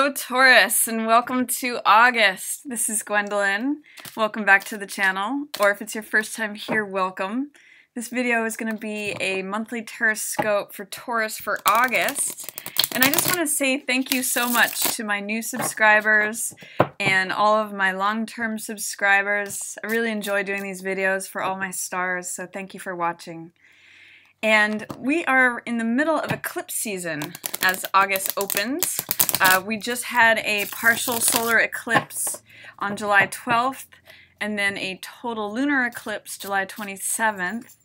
Hello Taurus, and welcome to August. This is Gwendolyn. Welcome back to the channel, or if it's your first time here, welcome. This video is going to be a monthly Tarotscope for Taurus for August. And I just want to say thank you so much to my new subscribers and all of my long-term subscribers. I really enjoy doing these videos for all my stars, so thank you for watching. And we are in the middle of eclipse season as August opens. We just had a partial solar eclipse on July 12th, and then a total lunar eclipse July 27th.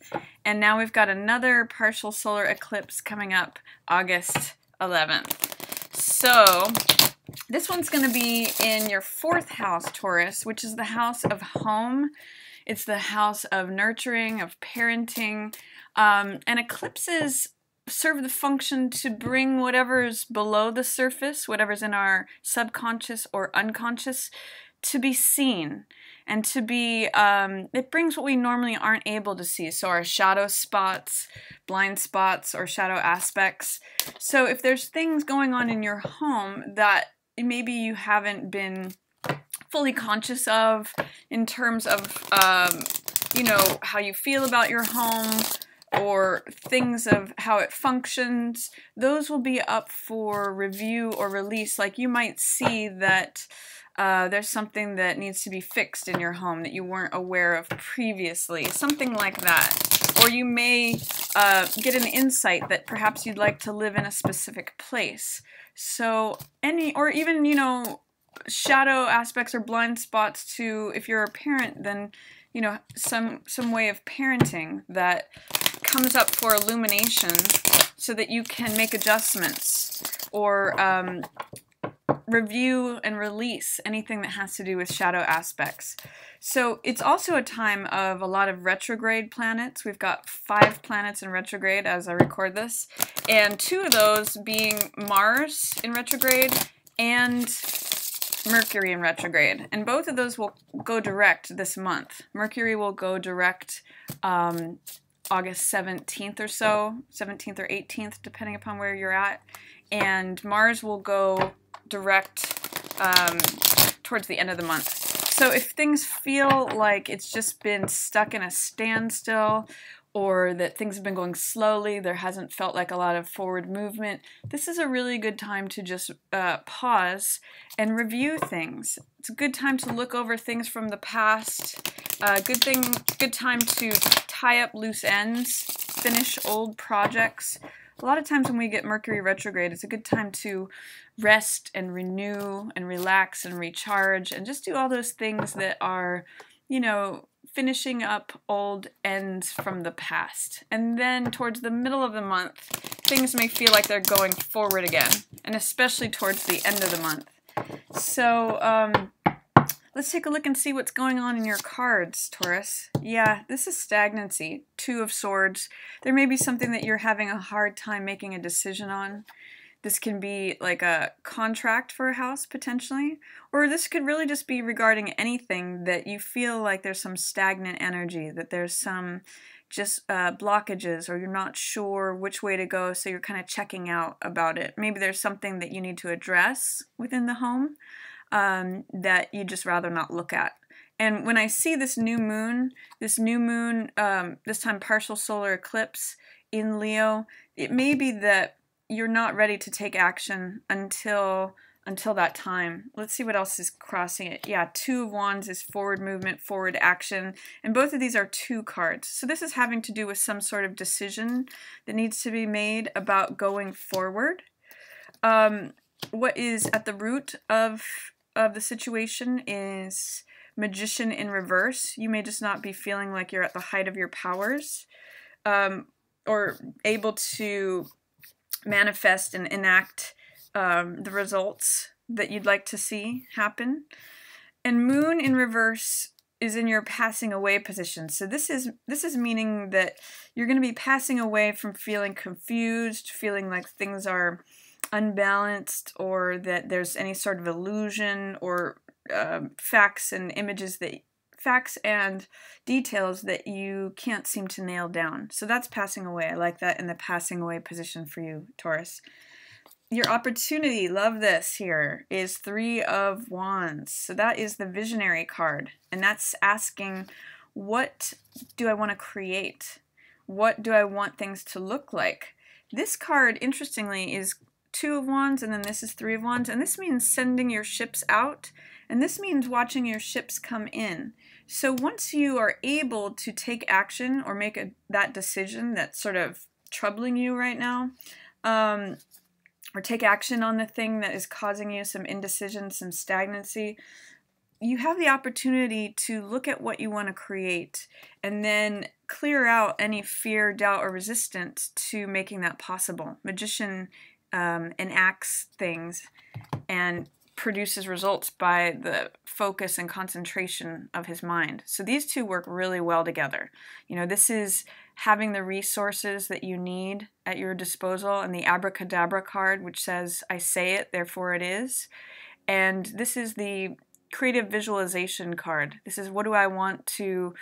And now we've got another partial solar eclipse coming up August 11th. So this one's going to be in your 4th house, Taurus, which is the house of home. It's the house of nurturing, of parenting. And eclipses serve the function to bring whatever's below the surface, whatever's in our subconscious or unconscious, to be seen. And to be, it brings what we normally aren't able to see. So our shadow spots, blind spots, or shadow aspects. So if there's things going on in your home that maybe you haven't been fully conscious of in terms of, you know, how you feel about your home, or things of how it functions, those will be up for review or release. Like you might see that there's something that needs to be fixed in your home that you weren't aware of previously, something like that. Or you may get an insight that perhaps you'd like to live in a specific place. So or even, you know, shadow aspects or blind spots to, if you're a parent, then, you know, some way of parenting that comes up for illumination so that you can make adjustments or review and release anything that has to do with shadow aspects. So it's also a time of a lot of retrograde planets. We've got 5 planets in retrograde as I record this, and 2 of those being Mars in retrograde and Mercury in retrograde. And both of those will go direct this month. Mercury will go direct August 17th or so, 17th or 18th, depending upon where you're at. And Mars will go direct towards the end of the month. So if things feel like it's just been stuck in a standstill, or that things have been going slowly, there hasn't felt like a lot of forward movement, this is a really good time to just pause and review things. It's a good time to look over things from the past. Good time to tie up loose ends, finish old projects. A lot of times when we get Mercury retrograde, it's a good time to rest and renew and relax and recharge and just do all those things that are, you know, finishing up old ends from the past. And then towards the middle of the month, things may feel like they're going forward again, and especially towards the end of the month. So let's take a look and see what's going on in your cards, Taurus. Yeah, this is stagnancy, 2 of Swords. There may be something that you're having a hard time making a decision on. This can be like a contract for a house, potentially. Or this could really just be regarding anything that you feel like there's some stagnant energy, that there's some just blockages, or you're not sure which way to go, so you're kind of checking out about it. Maybe there's something that you need to address within the home that you'd just rather not look at. And when I see this new moon, this time partial solar eclipse in Leo, it may be that you're not ready to take action until that time. Let's see what else is crossing it. Yeah, 2 of Wands is forward movement, forward action, and both of these are 2 cards. So this is having to do with some sort of decision that needs to be made about going forward. What is at the root of the situation is Magician in reverse. You may just not be feeling like you're at the height of your powers, or able to manifest and enact the results that you'd like to see happen. And Moon in reverse is in your passing away position. So this is meaning that you're going to be passing away from feeling confused, feeling like things are unbalanced, or that there's any sort of illusion or facts and details that you can't seem to nail down. So that's passing away. I like that in the passing away position for you, Taurus. your opportunity, love this here, is Three of Wands. So that is the visionary card. And that's asking, what do I want to create? What do I want things to look like? This card, interestingly, is Two of Wands, and then this is Three of Wands. And this means sending your ships out. And this means watching your ships come in. So once you are able to take action or make that decision that's sort of troubling you right now, or take action on the thing that is causing you some indecision, some stagnancy, you have the opportunity to look at what you want to create and then clear out any fear, doubt, or resistance to making that possible. Magician enacts things and produces results by the focus and concentration of his mind. So these two work really well together. You know, this is having the resources that you need at your disposal, and the abracadabra card, which says, I say it, therefore it is. And this is the creative visualization card. This is, what do I want to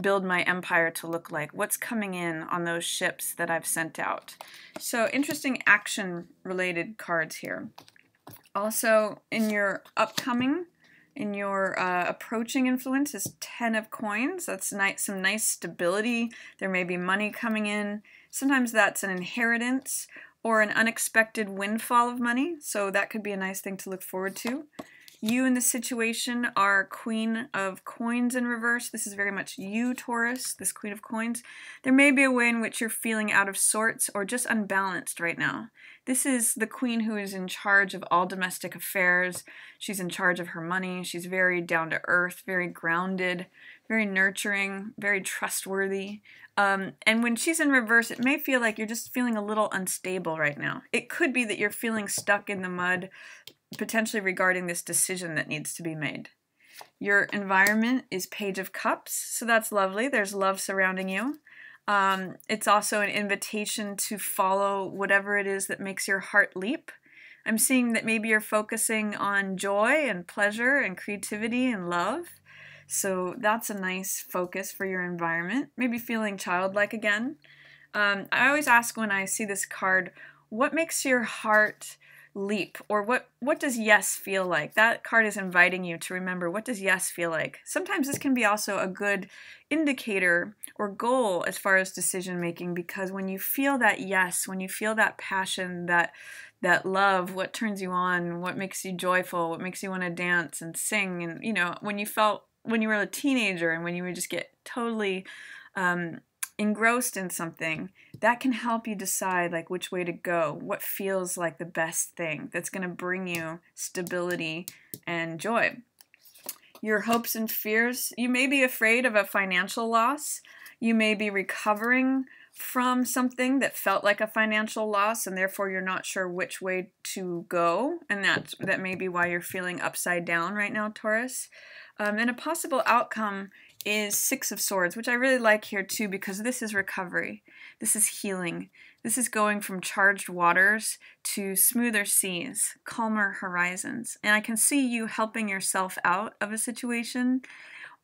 build my empire to look like? What's coming in on those ships that I've sent out? So interesting action-related cards here. Also, in your upcoming, in your approaching influence is Ten of Coins. That's some nice stability. There may be money coming in. Sometimes that's an inheritance or an unexpected windfall of money. So that could be a nice thing to look forward to. You in this situation are Queen of Coins in reverse. This is very much you, Taurus, this Queen of Coins. There may be a way in which you're feeling out of sorts or just unbalanced right now. This is the Queen who is in charge of all domestic affairs. She's in charge of her money. She's very down to earth, very grounded, very nurturing, very trustworthy. And when she's in reverse, it may feel like you're just feeling a little unstable right now. It could be that you're feeling stuck in the mud, potentially regarding this decision that needs to be made. Your environment is Page of Cups, so that's lovely. There's love surrounding you. It's also an invitation to follow whatever it is that makes your heart leap. I'm seeing that maybe you're focusing on joy and pleasure and creativity and love. So that's a nice focus for your environment. Maybe feeling childlike again. I always ask when I see this card, what makes your heart leap, or what does yes feel like? That card is inviting you to remember, what does yes feel like? Sometimes this can be also a good indicator or goal as far as decision making, because when you feel that yes, when you feel that passion, that love, what turns you on, what makes you joyful, what makes you want to dance and sing, and you know, when you were a teenager and when you would just get totally engrossed in something, that can help you decide like which way to go, what feels like the best thing that's going to bring you stability and joy. Your hopes and fears, you may be afraid of a financial loss. You may be recovering from something that felt like a financial loss, and therefore you're not sure which way to go, and that may be why you're feeling upside down right now, Taurus. And a possible outcome is Six of Swords, which I really like here too, because this is recovery. This is healing. This is going from charged waters to smoother seas, calmer horizons. And I can see you helping yourself out of a situation,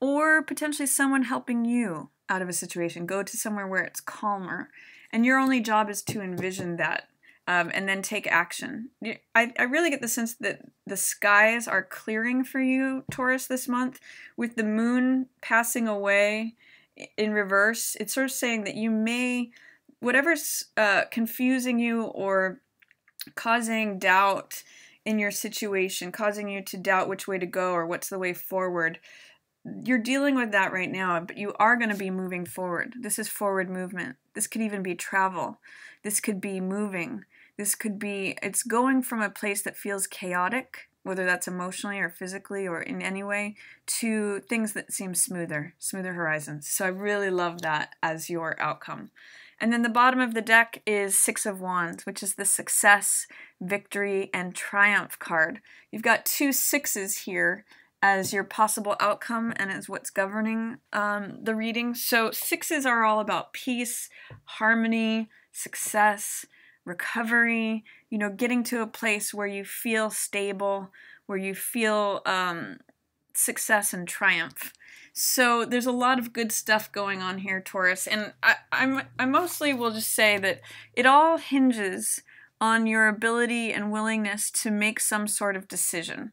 or potentially someone helping you out of a situation. Go to somewhere where it's calmer. And your only job is to envision that. And then take action. I really get the sense that the skies are clearing for you, Taurus, this month. With the moon passing away in reverse, it's sort of saying that you may, whatever's confusing you or causing doubt in your situation, causing you to doubt which way to go or what's the way forward, you're dealing with that right now, but you are going to be moving forward. This is forward movement. This could even be travel. This could be moving. This could be, it's going from a place that feels chaotic, whether that's emotionally or physically or in any way, to things that seem smoother horizons. So I really love that as your outcome. And then the bottom of the deck is Six of Wands, which is the success, victory, and triumph card. You've got two sixes here as your possible outcome and as what's governing the reading. So sixes are all about peace, harmony, success, recovery, you know, getting to a place where you feel stable, where you feel success and triumph. So there's a lot of good stuff going on here, Taurus, and I mostly will just say that it all hinges on your ability and willingness to make some sort of decision.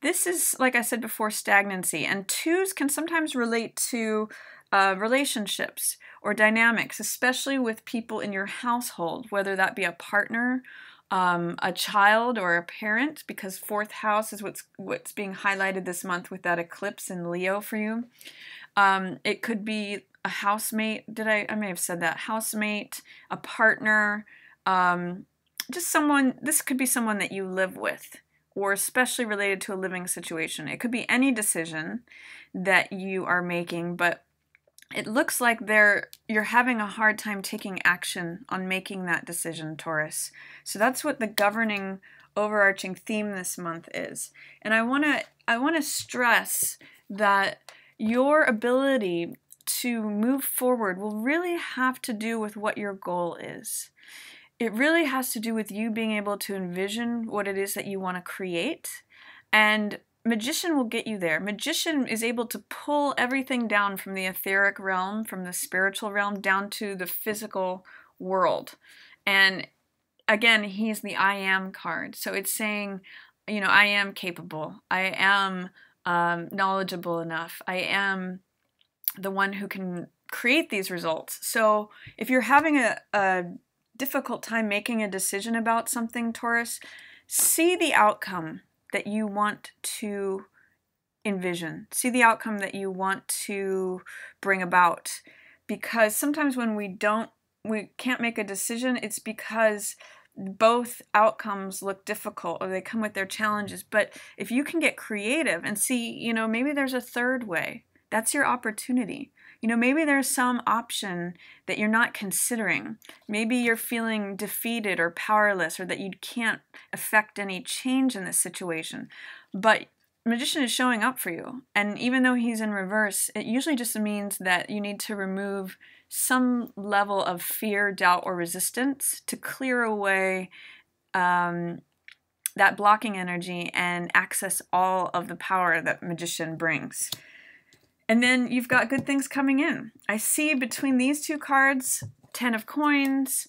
This is, like I said before, stagnancy, and twos can sometimes relate to relationships or dynamics, especially with people in your household, whether that be a partner, a child, or a parent, because fourth house is what's being highlighted this month with that eclipse in Leo for you. It could be a housemate. I may have said that. Housemate, a partner, just someone. This could be someone that you live with, or especially related to a living situation. It could be any decision that you are making, but it looks like you're having a hard time taking action on making that decision, Taurus. So that's what the governing, overarching theme this month is. And I want to stress that your ability to move forward will really have to do with what your goal is. It really has to do with you being able to envision what it is that you want to create, and Magician will get you there. Magician is able to pull everything down from the etheric realm, from the spiritual realm, down to the physical world. And again, he's the I am card. So it's saying, you know, I am capable. I am knowledgeable enough. I am the one who can create these results. So if you're having a difficult time making a decision about something, Taurus, see the outcome that you want to envision. See the outcome that you want to bring about. Because sometimes when we can't make a decision, it's because both outcomes look difficult or they come with their challenges. But if you can get creative and see, you know, maybe there's a third way, that's your opportunity. You know, maybe there's some option that you're not considering. Maybe you're feeling defeated or powerless, or that you can't affect any change in this situation. But Magician is showing up for you. And even though he's in reverse, it usually just means that you need to remove some level of fear, doubt, or resistance to clear away that blocking energy and access all of the power that Magician brings. And then you've got good things coming in. I see between these two cards, 10 of Coins,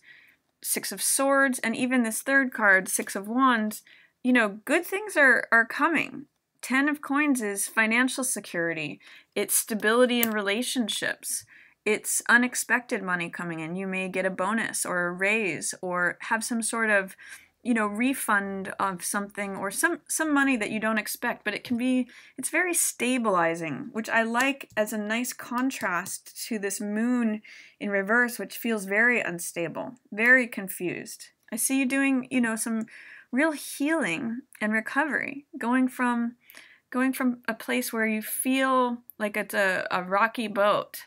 6 of Swords, and even this third card, 6 of Wands, you know, good things are coming. 10 of Coins is financial security. It's stability in relationships. It's unexpected money coming in. You may get a bonus or a raise or have some sort of, you know, refund of something, or some money that you don't expect, but it's very stabilizing, which I like as a nice contrast to this moon in reverse, which feels very unstable, very confused. I see you doing, you know, some real healing and recovery, going from a place where you feel like it's a rocky boat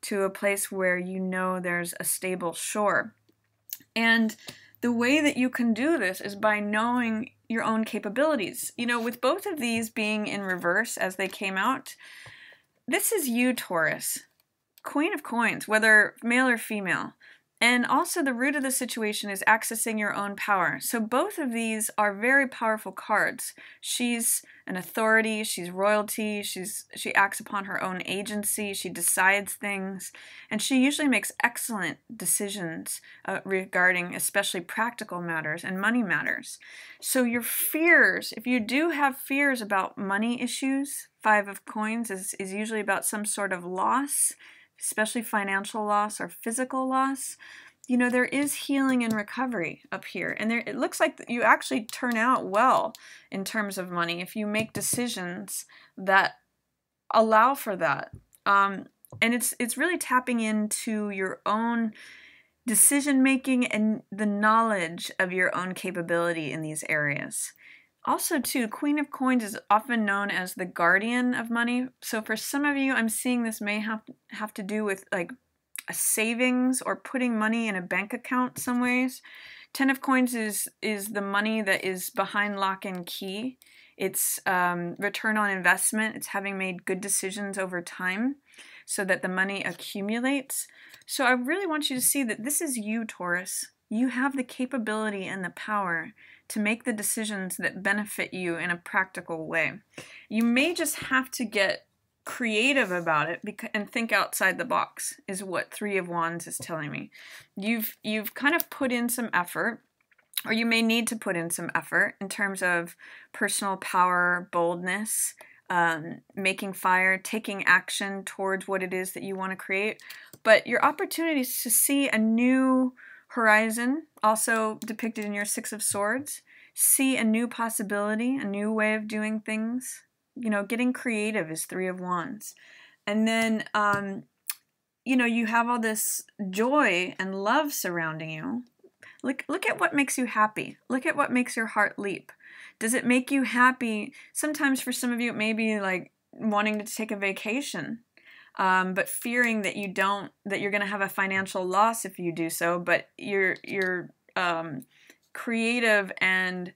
to a place where you know there's a stable shore. And the way that you can do this is by knowing your own capabilities. You know, with both of these being in reverse as they came out, this is you, Taurus. Queen of Coins, whether male or female. And also the root of the situation is accessing your own power. So both of these are very powerful cards. She's an authority, she's royalty, she acts upon her own agency, she decides things, and she usually makes excellent decisions regarding especially practical matters and money matters. So your fears, if you do have fears about money issues, 5 of Coins is usually about some sort of loss, especially financial loss or physical loss. You know, there is healing and recovery up here. And it looks like you actually turn out well in terms of money if you make decisions that allow for that. And it's really tapping into your own decision making and the knowledge of your own capability in these areas. Also, too, Queen of Coins is often known as the guardian of money. So for some of you, I'm seeing this may have to do with like a savings or putting money in a bank account some ways. 10 of Coins is the money that is behind lock and key. It's return on investment. It's having made good decisions over time so that the money accumulates. So I really want you to see that this is you, Taurus. You have the capability and the power to make the decisions that benefit you in a practical way. You may just have to get creative about it and think outside the box, is what 3 of Wands is telling me. You've kind of put in some effort. or you may need to put in some effort in terms of personal power, boldness, making fire, taking action towards what it is that you want to create. But your opportunities to see a new horizon, also depicted in your Six of Swords, see a new possibility, a new way of doing things. You know, getting creative is Three of Wands. And then, you know, you have all this joy and love surrounding you. Look at what makes you happy. Look at what makes your heart leap. Does it make you happy? Sometimes for some of you, it may be like wanting to take a vacation, but fearing that you're going to have a financial loss if you do so. But your creative and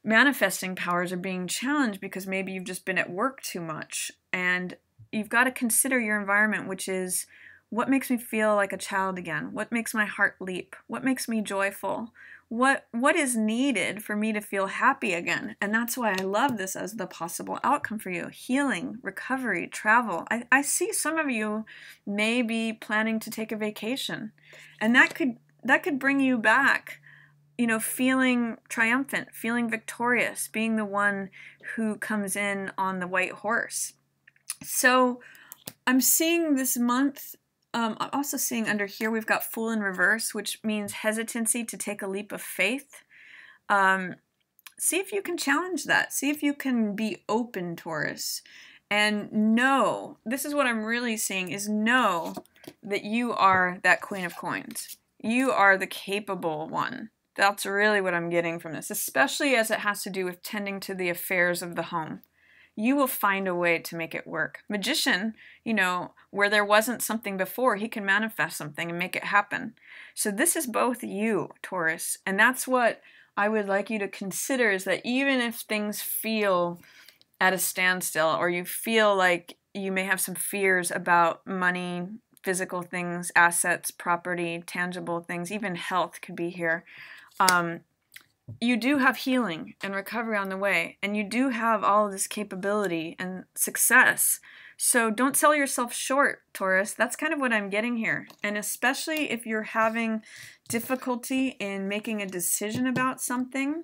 manifesting powers are being challenged because maybe you've just been at work too much. And you've got to consider your environment, which is, what makes me feel like a child again? What makes my heart leap? What makes me joyful? What is needed for me to feel happy again? And that's why I love this as the possible outcome for you. Healing, recovery, travel. I see some of you may be planning to take a vacation, and that could bring you back, you know, feeling triumphant, feeling victorious, being the one who comes in on the white horse. So I'm seeing this month, I'm also seeing under here we've got Fool in reverse, which means hesitancy to take a leap of faith. See if you can challenge that. See if you can be open, Taurus. And know, this is what I'm really seeing, is know that you are that Queen of Coins. You are the capable one. That's really what I'm getting from this, especially as it has to do with tending to the affairs of the home. You will find a way to make it work. Magician, you know, where there wasn't something before, he can manifest something and make it happen. So this is both you, Taurus, and that's what I would like you to consider, is that even if things feel at a standstill, or you feel like you may have some fears about money, physical things, assets, property, tangible things, even health could be here, you do have healing and recovery on the way, and you do have all of this capability and success. So don't sell yourself short, Taurus. That's kind of what I'm getting here. And especially if you're having difficulty in making a decision about something,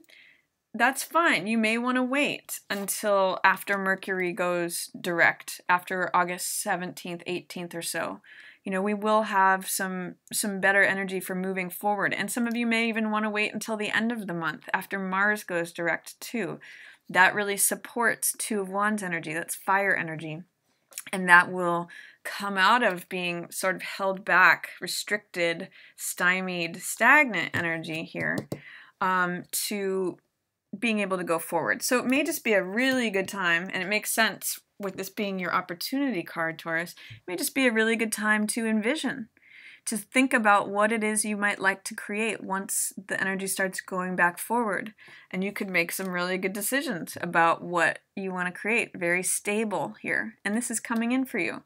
that's fine. You may want to wait until after Mercury goes direct, after August 17th, 18th or so. You know, we will have some better energy for moving forward. And some of you may even want to wait until the end of the month, after Mars goes direct too. That really supports Two of Wands energy. That's fire energy. And that will come out of being sort of held back, restricted, stymied, stagnant energy here, to being able to go forward. So it may just be a really good time, and it makes sense with this being your opportunity card, Taurus. It may just be a really good time to envision, to think about what it is you might like to create once the energy starts going back forward. And you could make some really good decisions about what you want to create. Very stable here. And this is coming in for you.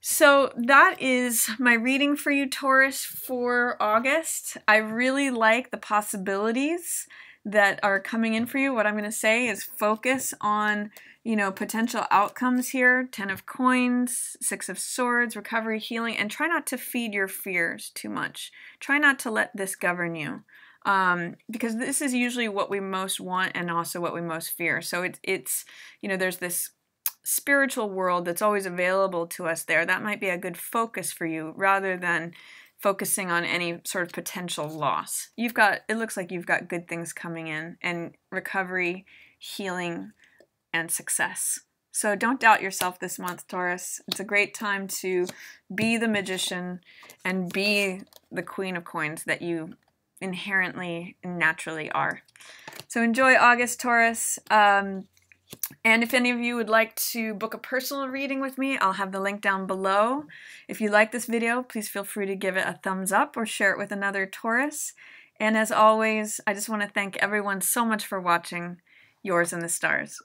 So that is my reading for you, Taurus, for August. I really like the possibilities that are coming in for you. What I'm going to say is focus on, you know, potential outcomes here. 10 of Coins, 6 of Swords, recovery, healing, and try not to feed your fears too much. Try not to let this govern you, because this is usually what we most want and also what we most fear. So it's you know, there's this spiritual world that's always available to us there. That might be a good focus for you, rather than focusing on any sort of potential loss. It looks like you've got good things coming in, and recovery, healing, and success. So don't doubt yourself this month, Taurus. It's a great time to be the magician and be the Queen of Coins that you inherently and naturally are. So enjoy August, Taurus. And if any of you would like to book a personal reading with me, I'll have the link down below. If you like this video, please feel free to give it a thumbs up or share it with another Taurus. And as always, I just want to thank everyone so much for watching. Yours in the stars.